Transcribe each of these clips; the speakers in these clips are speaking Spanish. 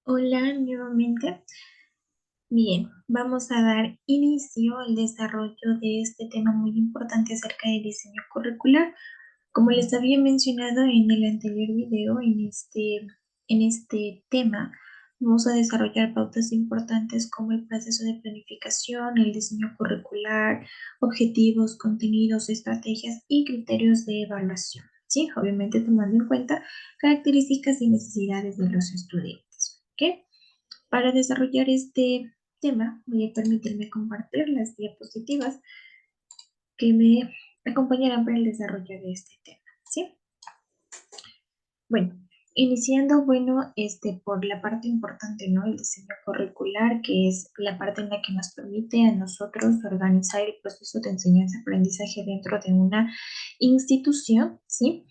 Hola, nuevamente. Bien, vamos a dar inicio al desarrollo de este tema muy importante acerca del diseño curricular. Como les había mencionado en el anterior video, en este tema, vamos a desarrollar pautas importantes como el proceso de planificación, el diseño curricular, objetivos, contenidos, estrategias y criterios de evaluación. Sí, obviamente tomando en cuenta características y necesidades de los estudiantes. ¿Ok? Para desarrollar este tema, voy a permitirme compartir las diapositivas que me acompañarán para el desarrollo de este tema, ¿sí? Bueno, iniciando, por la parte importante, ¿no? El diseño curricular, que es la parte en la que nos permite a nosotros organizar el proceso de enseñanza-aprendizaje dentro de una institución, ¿sí?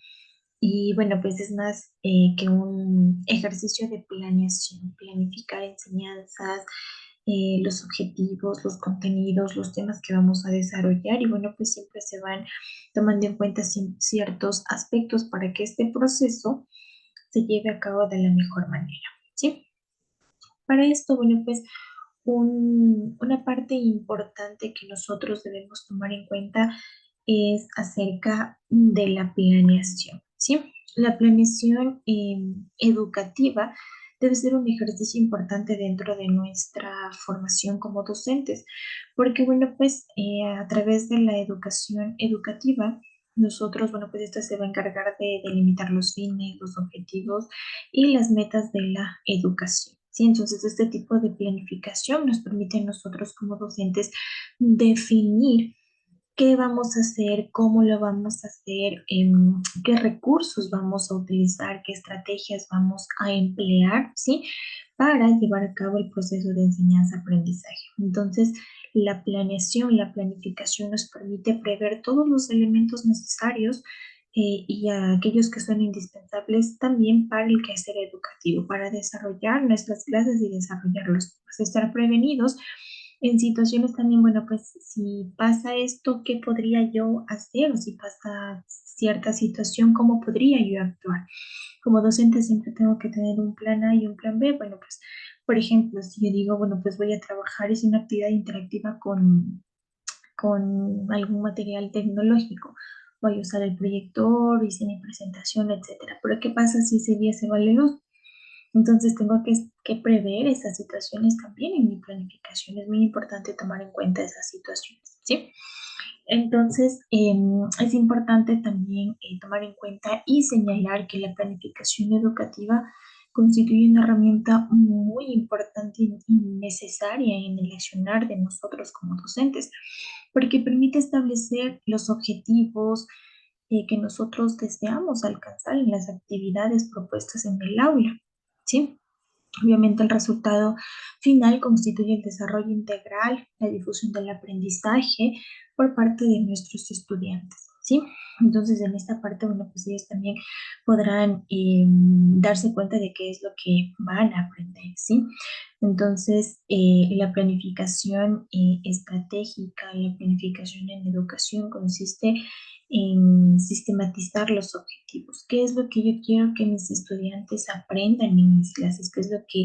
Y bueno, pues es más que un ejercicio de planeación, planificar enseñanzas, los objetivos, los contenidos, los temas que vamos a desarrollar y bueno, pues siempre se van tomando en cuenta ciertos aspectos para que este proceso se lleve a cabo de la mejor manera, ¿sí? Para esto, bueno, pues una parte importante que nosotros debemos tomar en cuenta es acerca de la planeación, ¿sí? La planeación educativa debe ser un ejercicio importante dentro de nuestra formación como docentes, porque, bueno, pues a través de la educación educativa, nosotros, bueno, pues esto se va a encargar de delimitar los fines, los objetivos y las metas de la educación. ¿Sí? Entonces, este tipo de planificación nos permite a nosotros como docentes definir qué vamos a hacer, cómo lo vamos a hacer, qué recursos vamos a utilizar, qué estrategias vamos a emplear, ¿sí? Para llevar a cabo el proceso de enseñanza-aprendizaje. Entonces, la planeación, la planificación nos permite prever todos los elementos necesarios y aquellos que son indispensables también para el quehacer educativo, para desarrollar nuestras clases y desarrollar los temas, estar prevenidos en situaciones también, bueno, pues si pasa esto, ¿qué podría yo hacer? O si pasa cierta situación, ¿cómo podría yo actuar? Como docente siempre tengo que tener un plan A y un plan B. Bueno, pues, por ejemplo, si yo digo, bueno, pues voy a trabajar, es una actividad interactiva con algún material tecnológico. Voy a usar el proyector, hice mi presentación, etcétera. Pero ¿qué pasa si ese día se va la luz? Entonces tengo que prever esas situaciones también en mi planificación. Es muy importante tomar en cuenta esas situaciones, ¿sí? Entonces, es importante también tomar en cuenta y señalar que la planificación educativa constituye una herramienta muy importante y necesaria en el accionar de nosotros como docentes, porque permite establecer los objetivos que nosotros deseamos alcanzar en las actividades propuestas en el aula, ¿sí? Obviamente el resultado final constituye el desarrollo integral, la difusión del aprendizaje por parte de nuestros estudiantes, ¿sí? Entonces en esta parte, bueno, pues ellos también podrán darse cuenta de qué es lo que van a aprender, ¿sí? Entonces la planificación estratégica, la planificación en educación consiste en sistematizar los objetivos. ¿Qué es lo que yo quiero que mis estudiantes aprendan en mis clases? ¿Qué es lo que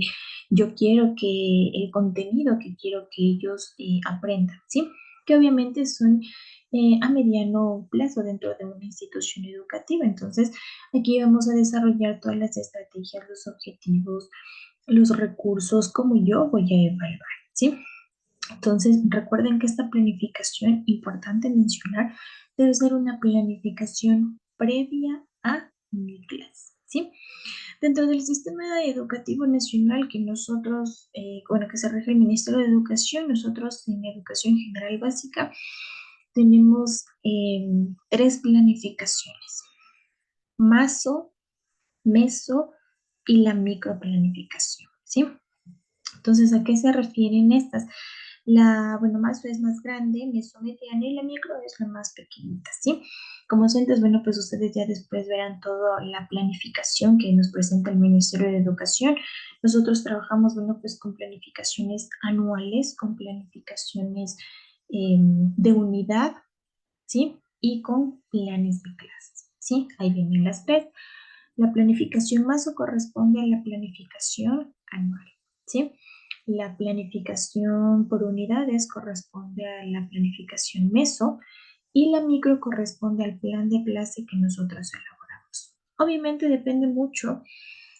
yo quiero que, el contenido que quiero que ellos aprendan? ¿Sí? Que obviamente son a mediano plazo dentro de una institución educativa. Entonces, aquí vamos a desarrollar todas las estrategias, los objetivos, los recursos, cómo yo voy a evaluar, ¿sí? Entonces, recuerden que esta planificación, importante mencionar, debe ser una planificación previa a mi clase, ¿sí? Dentro del sistema educativo nacional que nosotros, que se rige el Ministerio de Educación, nosotros en Educación General Básica tenemos tres planificaciones: MASO, MESO y la microplanificación, ¿sí? Entonces, ¿a qué se refieren estas? Maso es más grande, meso mediana y la micro es la más pequeñita, ¿sí? Como docentes, bueno, pues ustedes ya después verán toda la planificación que nos presenta el Ministerio de Educación. Nosotros trabajamos, bueno, pues con planificaciones anuales, con planificaciones de unidad, ¿sí? Y con planes de clases, ¿sí? Ahí vienen las tres. La planificación maso corresponde a la planificación anual, ¿sí? La planificación por unidades corresponde a la planificación meso y la micro corresponde al plan de clase que nosotros elaboramos. Obviamente depende mucho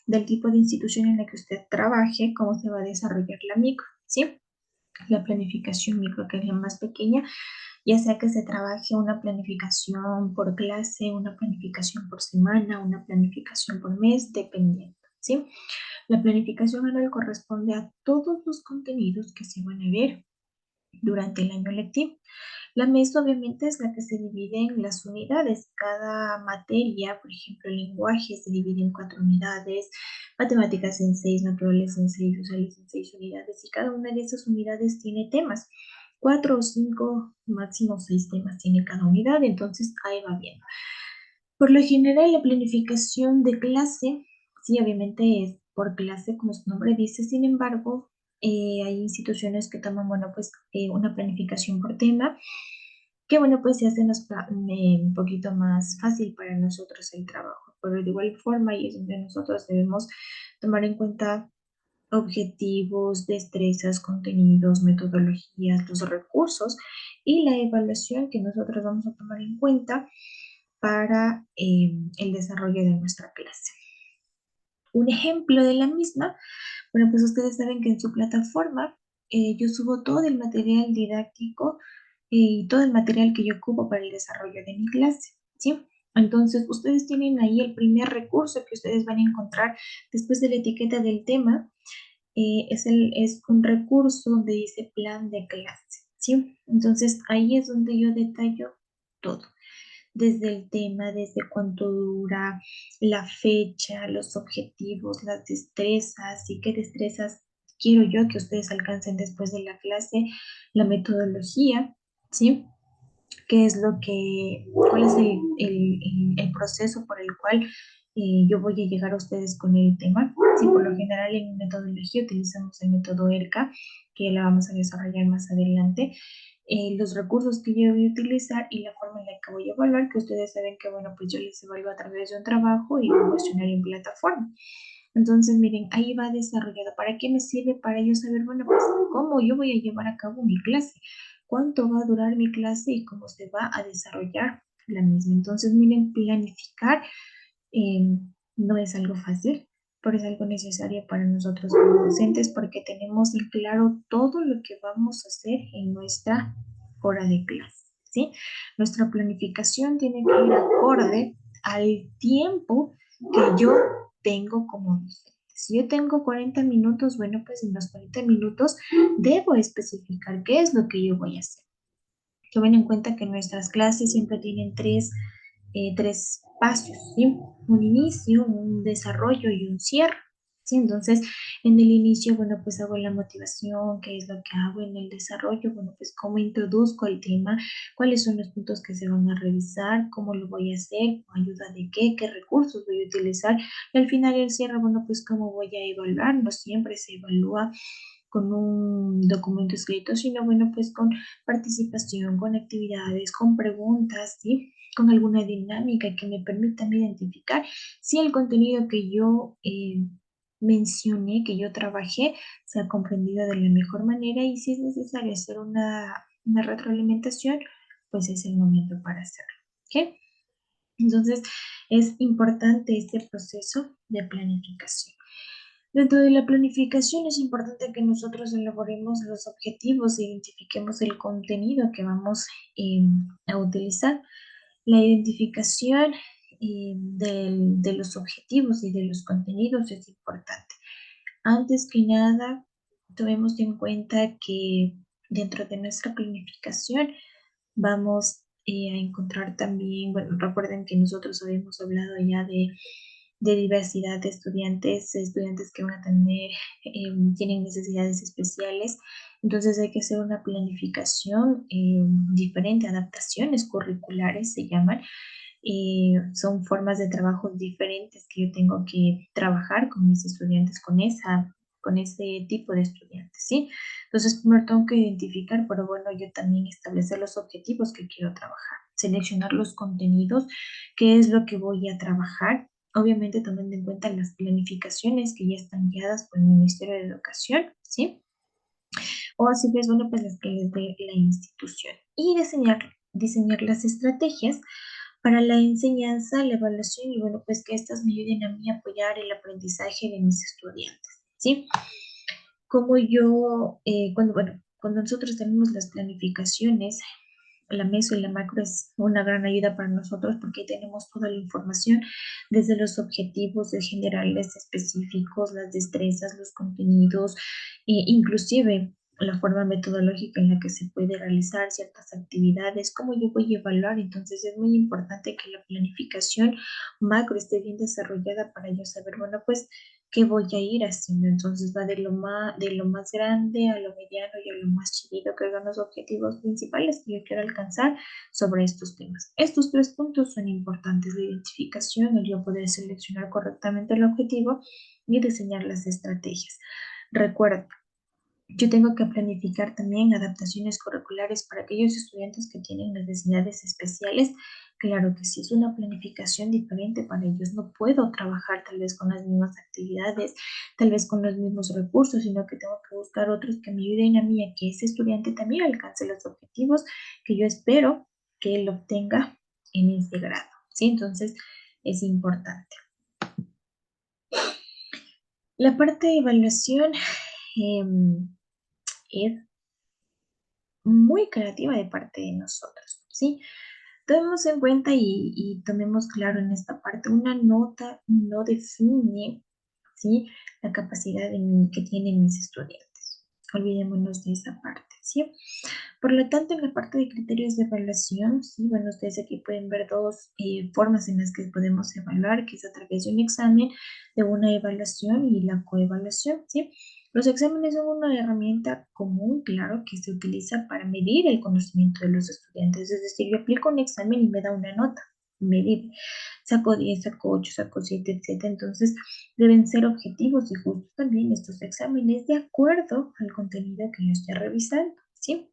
del tipo de institución en la que usted trabaje, cómo se va a desarrollar la micro, ¿sí? La planificación micro, que es la más pequeña, ya sea que se trabaje una planificación por clase, una planificación por semana, una planificación por mes, dependiendo, ¿sí? La planificación anual corresponde a todos los contenidos que se van a ver durante el año lectivo. La MES obviamente es la que se divide en las unidades. Cada materia, por ejemplo, el lenguaje se divide en 4 unidades, matemáticas en 6, naturales en 6, sociales en 6 unidades, y cada una de esas unidades tiene temas. 4 o 5, máximo 6 temas tiene cada unidad, entonces ahí va bien. Por lo general, la planificación de clase, sí, obviamente es por clase, como su nombre dice. Sin embargo, hay instituciones que toman, bueno, pues una planificación por tema, que bueno, pues se hace un poquito más fácil para nosotros el trabajo. Pero de igual forma, y es donde nosotros debemos tomar en cuenta objetivos, destrezas, contenidos, metodologías, los recursos y la evaluación que nosotros vamos a tomar en cuenta para el desarrollo de nuestra clase. Un ejemplo de la misma, bueno, pues ustedes saben que en su plataforma yo subo todo el material didáctico y todo el material que yo ocupo para el desarrollo de mi clase, ¿sí? Entonces, ustedes tienen ahí el primer recurso que ustedes van a encontrar después de la etiqueta del tema. Es un recurso donde dice plan de clase, ¿sí? Entonces, ahí es donde yo detallo todo desde el tema, desde cuánto dura, la fecha, los objetivos, las destrezas y qué destrezas quiero yo que ustedes alcancen después de la clase, la metodología, ¿sí? ¿Qué es lo que, cuál es el proceso por el cual yo voy a llegar a ustedes con el tema? Sí, por lo general en metodología utilizamos el método ERCA, que la vamos a desarrollar más adelante. Los recursos que yo voy a utilizar y la forma en la que voy a evaluar, que ustedes saben que, bueno, pues yo les evalúo a través de un trabajo y un cuestionario en plataforma. Entonces, miren, ahí va desarrollado. ¿Para qué me sirve? Para yo saber, bueno, pues cómo yo voy a llevar a cabo mi clase, cuánto va a durar mi clase y cómo se va a desarrollar la misma. Entonces, miren, planificar no es algo fácil, pero es algo necesario para nosotros como docentes porque tenemos en claro todo lo que vamos a hacer en nuestra hora de clase, ¿sí? Nuestra planificación tiene que ir acorde al tiempo que yo tengo como docente. Si yo tengo 40 minutos, bueno, pues en los 40 minutos debo especificar qué es lo que yo voy a hacer. Tomen en cuenta que nuestras clases siempre tienen tres pasos, ¿sí? Un inicio, un desarrollo y un cierre, ¿sí? Entonces, en el inicio, bueno, pues hago la motivación, qué es lo que hago en el desarrollo, bueno, pues cómo introduzco el tema, cuáles son los puntos que se van a revisar, cómo lo voy a hacer, con ayuda de qué recursos voy a utilizar, y al final el cierre, bueno, pues cómo voy a evaluar. No siempre se evalúa con un documento escrito, sino bueno, pues con participación, con actividades, con preguntas, ¿sí? Con alguna dinámica que me permitan identificar si el contenido que yo mencioné, que yo trabajé, se ha comprendido de la mejor manera, y si es necesario hacer una retroalimentación, pues es el momento para hacerlo. ¿Ok? Entonces, es importante este proceso de planificación. Dentro de la planificación es importante que nosotros elaboremos los objetivos e identifiquemos el contenido que vamos a utilizar. La identificación de los objetivos y de los contenidos es importante. Antes que nada, tomemos en cuenta que dentro de nuestra planificación vamos a encontrar también, bueno, recuerden que nosotros habíamos hablado ya de diversidad de estudiantes, estudiantes que van a tener, tienen necesidades especiales. Entonces hay que hacer una planificación diferente, adaptaciones curriculares se llaman. Son formas de trabajo diferentes que yo tengo que trabajar con mis estudiantes, con ese tipo de estudiantes, ¿sí? Entonces, primero tengo que identificar, pero bueno, yo también establecer los objetivos que quiero trabajar, seleccionar los contenidos, qué es lo que voy a trabajar, obviamente tomando en cuenta las planificaciones que ya están guiadas por el Ministerio de Educación, ¿sí? O así pues, bueno, pues las que les dé la institución. Y diseñar las estrategias para la enseñanza, la evaluación y bueno, pues que estas me ayuden a mí a apoyar el aprendizaje de mis estudiantes, ¿sí? Como yo, cuando nosotros tenemos las planificaciones, la meso y la macro es una gran ayuda para nosotros porque ahí tenemos toda la información, desde los objetivos de generales específicos, las destrezas, los contenidos, inclusive la forma metodológica en la que se puede realizar ciertas actividades, cómo yo voy a evaluar. Entonces es muy importante que la planificación macro esté bien desarrollada para yo saber, bueno, pues qué voy a ir haciendo. Entonces va de lo más grande a lo mediano y a lo más chiquito, que son los objetivos principales que yo quiero alcanzar sobre estos temas. Estos tres puntos son importantes: la identificación, el yo poder seleccionar correctamente el objetivo y diseñar las estrategias. Recuerda, yo tengo que planificar también adaptaciones curriculares para aquellos estudiantes que tienen necesidades especiales. Claro que si es una planificación diferente para ellos, no puedo trabajar tal vez con las mismas actividades, tal vez con los mismos recursos, sino que tengo que buscar otros que me ayuden a mí a que ese estudiante también alcance los objetivos que yo espero que él obtenga en ese grado, ¿sí? Entonces, es importante. La parte de evaluación es muy creativa de parte de nosotros, ¿sí? Tomemos en cuenta y tomemos claro en esta parte, una nota no define, ¿sí? La capacidad que tienen mis estudiantes. Olvidémonos de esa parte, ¿sí? Por lo tanto, en la parte de criterios de evaluación, sí, bueno, ustedes aquí pueden ver dos formas en las que podemos evaluar, que es a través de un examen, de una evaluación y la coevaluación, ¿sí? Los exámenes son una herramienta común, claro, que se utiliza para medir el conocimiento de los estudiantes. Es decir, yo aplico un examen y me da una nota, medir. Saco 10, saco 8, saco 7, etcétera. Entonces, deben ser objetivos y justos también estos exámenes de acuerdo al contenido que yo esté revisando, ¿sí?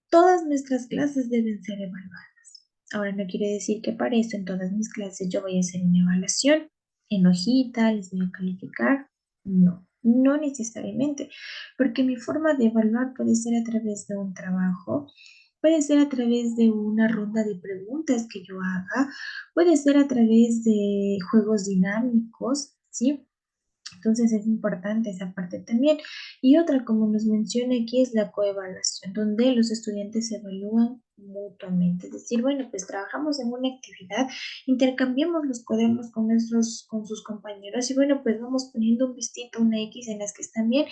Todas nuestras clases deben ser evaluadas. Ahora no quiere decir que para eso en todas mis clases yo voy a hacer una evaluación en hojita, les voy a calificar. No, no necesariamente, porque mi forma de evaluar puede ser a través de un trabajo, puede ser a través de una ronda de preguntas que yo haga, puede ser a través de juegos dinámicos, ¿sí? Entonces es importante esa parte también. Y otra, como nos menciona aquí, es la coevaluación, donde los estudiantes se evalúan mutuamente. Es decir, bueno, pues trabajamos en una actividad, intercambiamos los cuadernos con sus compañeros y bueno, pues vamos poniendo un vistito, una X en las que están bien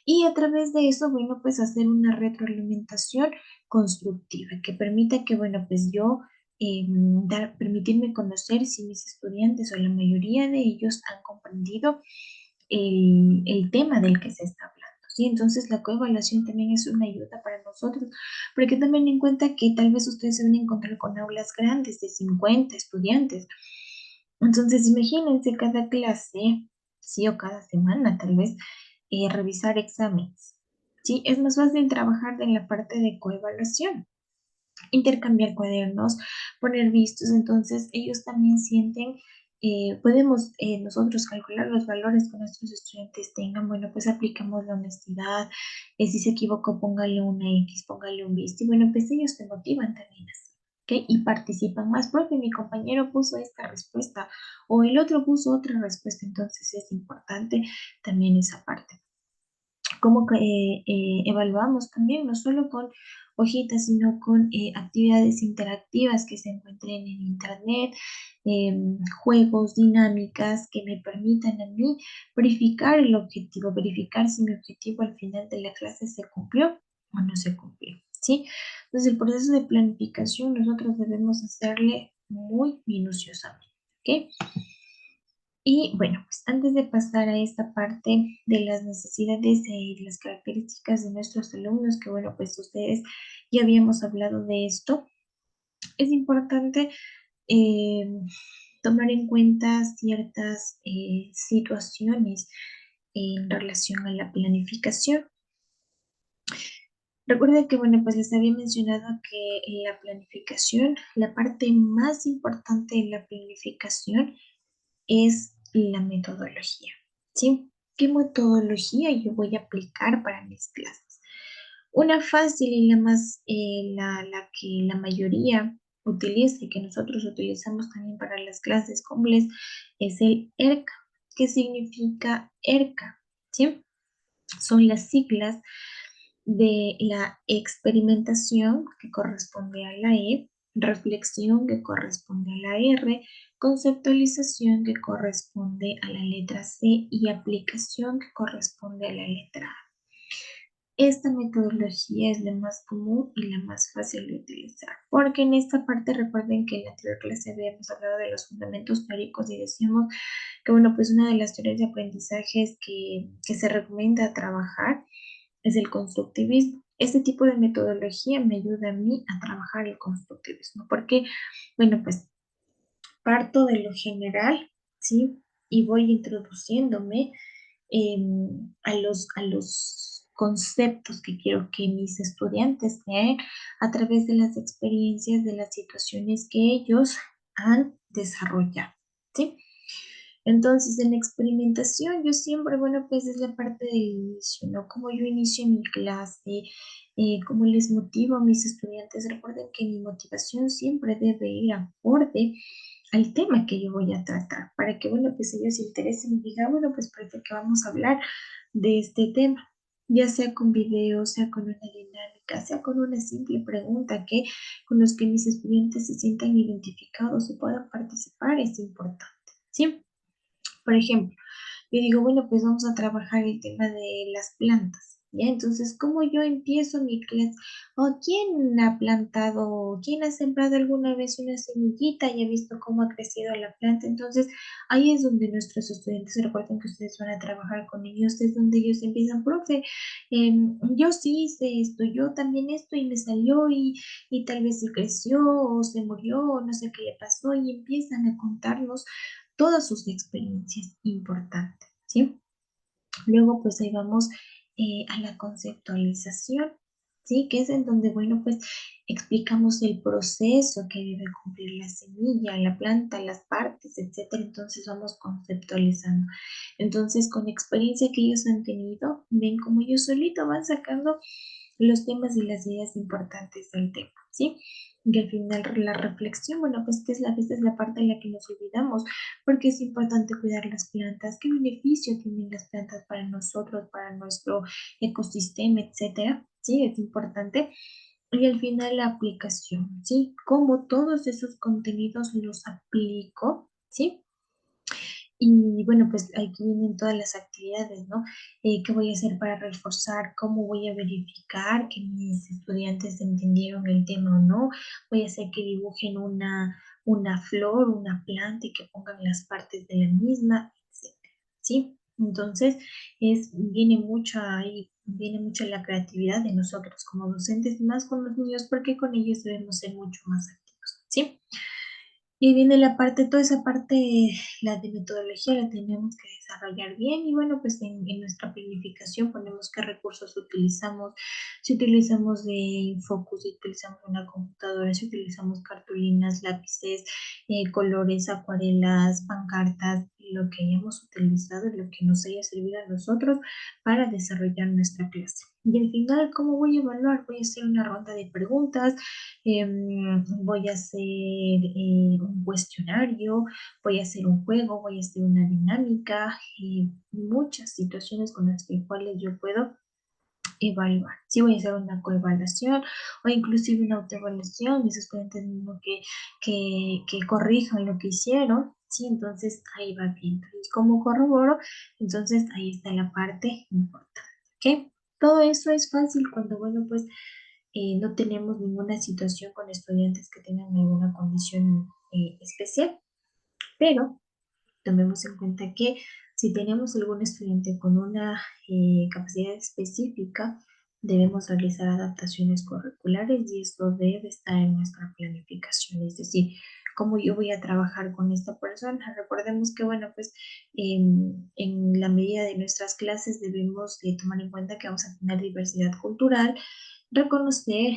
y a través de eso, bueno, pues hacer una retroalimentación constructiva que permita que, bueno, pues yo permitirme conocer si mis estudiantes o la mayoría de ellos han comprendido el tema del que se está hablando, ¿sí? Entonces la coevaluación también es una ayuda para nosotros, porque también en cuenta que tal vez ustedes se van a encontrar con aulas grandes de 50 estudiantes. Entonces imagínense cada clase, sí, o cada semana tal vez, revisar exámenes, ¿sí? Es más fácil trabajar en la parte de coevaluación, intercambiar cuadernos, poner vistos, entonces ellos también sienten, podemos nosotros calcular los valores que nuestros estudiantes tengan, bueno, pues aplicamos la honestidad, si se equivocó, póngale una X, póngale un visto, y bueno, pues ellos se motivan también así, ¿ok? Y participan más, profe, mi compañero puso esta respuesta, o el otro puso otra respuesta, entonces es importante también esa parte. Cómo evaluamos también, no solo con hojitas, sino con actividades interactivas que se encuentren en internet, juegos, dinámicas que me permitan a mí verificar el objetivo, verificar si mi objetivo al final de la clase se cumplió o no se cumplió, ¿sí? Entonces el proceso de planificación nosotros debemos hacerle muy minuciosamente, ¿ok? Y bueno, pues antes de pasar a esta parte de las necesidades y las características de nuestros alumnos, que bueno, pues ustedes ya habíamos hablado de esto, es importante eh, tomar en cuenta ciertas situaciones en relación a la planificación. Recuerda que, bueno, pues les había mencionado que la planificación, la parte más importante de la planificación es la metodología, ¿sí? ¿Qué metodología yo voy a aplicar para mis clases? Una fácil y la más, la que la mayoría utiliza y que nosotros utilizamos también para las clases complejas es el ERCA. ¿Qué significa ERCA? ¿Sí? Son las siglas de la experimentación, que corresponde a la E, reflexión, que corresponde a la R, conceptualización, que corresponde a la letra C, y aplicación, que corresponde a la letra A. Esta metodología es la más común y la más fácil de utilizar, porque en esta parte recuerden que en la anterior clase habíamos hablado de los fundamentos teóricos y decíamos que, bueno, pues una de las teorías de aprendizajes que se recomienda trabajar es el constructivismo. Este tipo de metodología me ayuda a mí a trabajar el constructivismo, porque, bueno, pues parto de lo general, ¿sí? Y voy introduciéndome a los conceptos que quiero que mis estudiantes vean a través de las experiencias, de las situaciones que ellos han desarrollado, ¿sí? Entonces, en la experimentación, yo siempre, bueno, pues es la parte del inicio, ¿no? Como yo inicio mi clase, cómo les motivo a mis estudiantes. Recuerden que mi motivación siempre debe ir acorde al tema que yo voy a tratar, para que, bueno, pues ellos se interesen y digan, bueno, pues parece que vamos a hablar de este tema, ya sea con videos, sea con una dinámica, sea con una simple pregunta que con los que mis estudiantes se sientan identificados y puedan participar, es importante, ¿sí? Por ejemplo, yo digo, bueno, pues vamos a trabajar el tema de las plantas, ¿ya? Entonces, ¿cómo yo empiezo mi clase? ¿O quién ha plantado, quién ha sembrado alguna vez una semillita y ha visto cómo ha crecido la planta? Entonces, ahí es donde nuestros estudiantes, recuerden que ustedes van a trabajar con ellos, es donde ellos empiezan, profe, yo sí hice esto, yo también esto y me salió y tal vez sí creció o se murió o no sé qué le pasó y empiezan a contarnos todas sus experiencias importantes, ¿sí? Luego, pues ahí vamos a la conceptualización, ¿sí? Que es en donde, bueno, pues explicamos el proceso que debe cumplir la semilla, la planta, las partes, etcétera. Entonces vamos conceptualizando. Entonces, con experiencia que ellos han tenido, ven como ellos solitos van sacando los temas y las ideas importantes del tema, ¿sí? Y al final la reflexión, bueno, pues esta es la parte en la que nos olvidamos, porque es importante cuidar las plantas, qué beneficio tienen las plantas para nosotros, para nuestro ecosistema, etcétera, ¿sí? Es importante. Y al final la aplicación, ¿sí? Cómo todos esos contenidos los aplico, ¿sí? Y bueno, pues aquí vienen todas las actividades, ¿no? ¿Qué voy a hacer para reforzar? ¿Cómo voy a verificar que mis estudiantes entendieron el tema o no? Voy a hacer que dibujen una flor, una planta y que pongan las partes de la misma, etcétera, ¿sí? Entonces, viene mucha ahí, viene mucho la creatividad de nosotros como docentes, más con los niños, porque con ellos debemos ser mucho más activos, ¿sí? Y viene la parte, toda esa parte, la de metodología, la tenemos que desarrollar bien y bueno, pues en nuestra planificación ponemos qué recursos utilizamos, si utilizamos de Infocus, si utilizamos una computadora, si utilizamos cartulinas, lápices, colores, acuarelas, pancartas, lo que hayamos utilizado y lo que nos haya servido a nosotros para desarrollar nuestra clase. Y al final, ¿cómo voy a evaluar? Voy a hacer una ronda de preguntas, voy a hacer un cuestionario, voy a hacer un juego, voy a hacer una dinámica, muchas situaciones con las cuales yo puedo evaluar. Si voy a hacer una coevaluación o inclusive una autoevaluación, mis estudiantes mismos que corrijan lo que hicieron, ¿sí? Entonces ahí va bien. Y como corroboro, entonces ahí está la parte importante, ¿ok? Todo eso es fácil cuando, bueno, pues no tenemos ninguna situación con estudiantes que tengan alguna condición especial, pero tomemos en cuenta que si tenemos algún estudiante con una capacidad específica, debemos realizar adaptaciones curriculares y esto debe estar en nuestra planificación, es decir, cómo yo voy a trabajar con esta persona. Recordemos que, bueno, pues en la medida de nuestras clases debemos tomar en cuenta que vamos a tener diversidad cultural, reconocer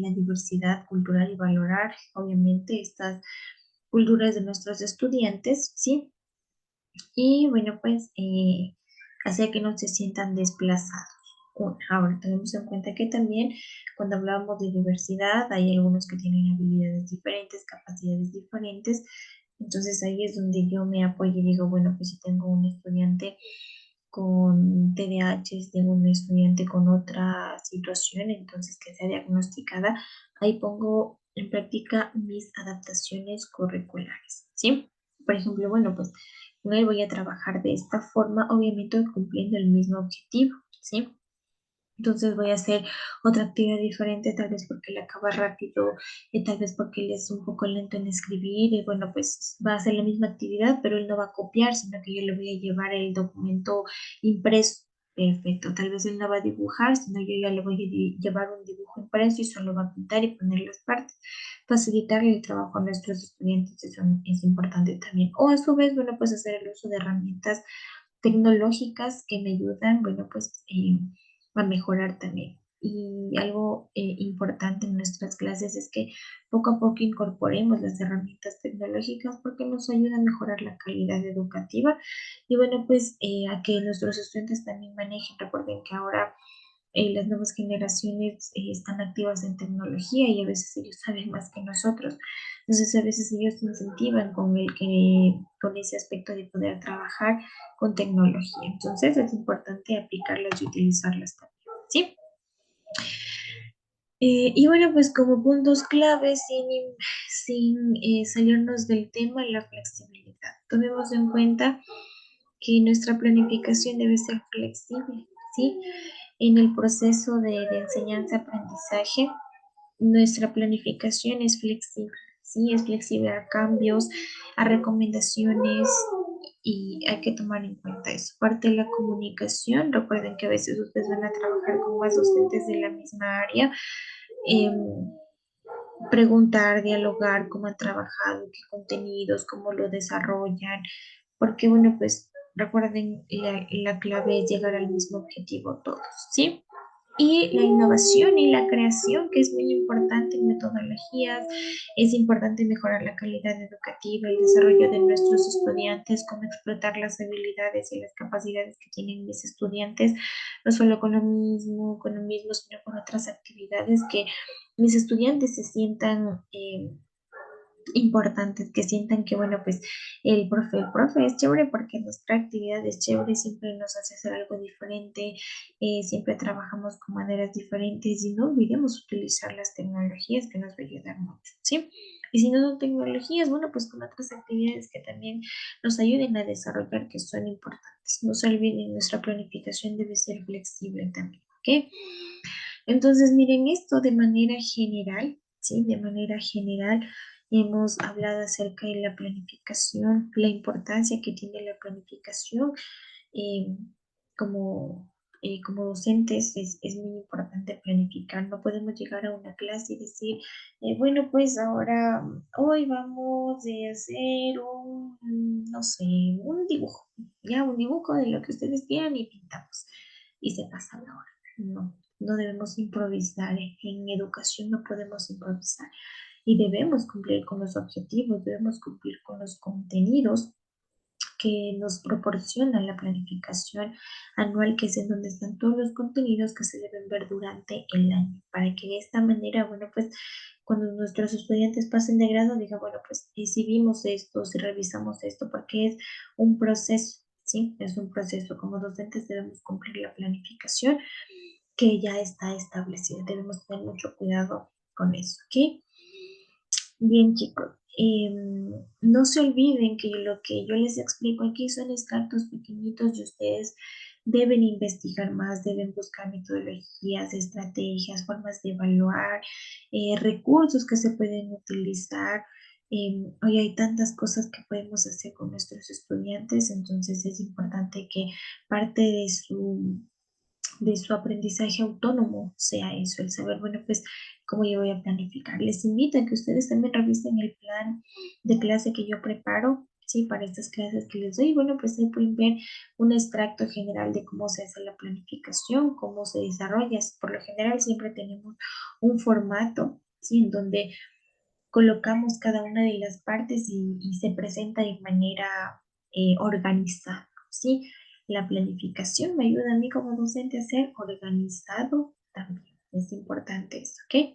la diversidad cultural y valorar, obviamente, estas culturas de nuestros estudiantes, ¿sí? Y bueno, pues hacer que no se sientan desplazados. Ahora, tenemos en cuenta que también cuando hablamos de diversidad hay algunos que tienen habilidades diferentes, capacidades diferentes. Entonces ahí es donde yo me apoyo y digo, bueno, pues si tengo un estudiante con TDAH, tengo un estudiante con otra situación, entonces que sea diagnosticada, ahí pongo en práctica mis adaptaciones curriculares, ¿sí? Por ejemplo, bueno, pues con él voy a trabajar de esta forma, obviamente cumpliendo el mismo objetivo, ¿sí? Entonces voy a hacer otra actividad diferente, tal vez porque él acaba rápido, tal vez porque él es un poco lento en escribir, y bueno, pues va a hacer la misma actividad, pero él no va a copiar, sino que yo le voy a llevar el documento impreso. Perfecto, tal vez él no va a dibujar, sino yo ya le voy a llevar un dibujo impreso y solo va a pintar y poner las partes. Facilitarle el trabajo a nuestros estudiantes, eso es importante también. O a su vez, bueno, pues hacer el uso de herramientas tecnológicas que me ayudan, bueno, pues a mejorar también. Y algo importante en nuestras clases es que poco a poco incorporemos las herramientas tecnológicas porque nos ayuda a mejorar la calidad educativa y bueno, pues a que nuestros estudiantes también manejen. Recuerden que ahora las nuevas generaciones están activas en tecnología y a veces ellos saben más que nosotros. Entonces a veces ellos se incentivan con ese aspecto de poder trabajar con tecnología. Entonces es importante aplicarlas y utilizarlas también, ¿sí? Y bueno, pues como puntos claves, sin salirnos del tema, la flexibilidad. Tomemos en cuenta que nuestra planificación debe ser flexible, ¿sí? En el proceso de enseñanza-aprendizaje, nuestra planificación es flexible, ¿sí? Es flexible a cambios, a recomendaciones y hay que tomar en cuenta eso. Parte de la comunicación, recuerden que a veces ustedes van a trabajar con más docentes de la misma área. em, Preguntar, dialogar cómo han trabajado, qué contenidos, cómo lo desarrollan, porque bueno, pues recuerden, la clave es llegar al mismo objetivo todos, ¿sí? Y la innovación y la creación, que es muy importante en metodologías, es importante mejorar la calidad educativa, el desarrollo de nuestros estudiantes, cómo explotar las habilidades y las capacidades que tienen mis estudiantes, no solo con lo mismo, sino con otras actividades que mis estudiantes se sientan importantes, que sientan que, bueno, pues el profe es chévere porque nuestra actividad es chévere, siempre nos hace hacer algo diferente, siempre trabajamos con maneras diferentes y no olvidemos utilizar las tecnologías que nos va a ayudar mucho, ¿sí? Y si no son tecnologías, bueno, pues con otras actividades que también nos ayuden a desarrollar, que son importantes. No se olviden, nuestra planificación debe ser flexible también, ¿ok? Entonces, miren esto de manera general, ¿sí? De manera general, hemos hablado acerca de la planificación, la importancia que tiene la planificación. eh, como, como docentes es muy importante planificar. No podemos llegar a una clase y decir, bueno, pues ahora, hoy vamos a hacer no sé, un dibujo, ya un dibujo de lo que ustedes quieran y pintamos. Y se pasa la hora. No debemos improvisar. En educación no podemos improvisar y debemos cumplir con los objetivos, debemos cumplir con los contenidos que nos proporciona la planificación anual, que es en donde están todos los contenidos que se deben ver durante el año, para que de esta manera, bueno, pues cuando nuestros estudiantes pasen de grado, digan, bueno, pues y si vimos esto, si revisamos esto, porque es un proceso, ¿sí? Es un proceso. Como docentes debemos cumplir la planificación que ya está establecida. Debemos tener mucho cuidado con eso, ¿ok? Bien, chicos, no se olviden que lo que yo les explico aquí son extractos pequeñitos y ustedes deben investigar más, deben buscar metodologías, estrategias, formas de evaluar, recursos que se pueden utilizar. Hoy hay tantas cosas que podemos hacer con nuestros estudiantes, entonces es importante que parte de su aprendizaje autónomo sea eso, el saber, bueno, pues, cómo yo voy a planificar. Les invito a que ustedes también revisen el plan de clase que yo preparo. ¿sí? Para estas clases que les doy. Bueno, pues ahí pueden ver un extracto general de cómo se hace la planificación, cómo se desarrolla. Por lo general siempre tenemos un formato, ¿sí? En donde colocamos cada una de las partes y se presenta de manera organizada, ¿sí? La planificación me ayuda a mí como docente a ser organizado también. Es importante eso, ¿ok?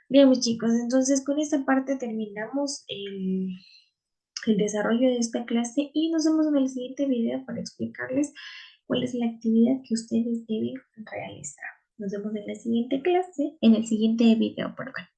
Bien, mis chicos, entonces con esta parte terminamos el desarrollo de esta clase y nos vemos en el siguiente video para explicarles cuál es la actividad que ustedes deben realizar. Nos vemos en la siguiente clase, en el siguiente video, perdón.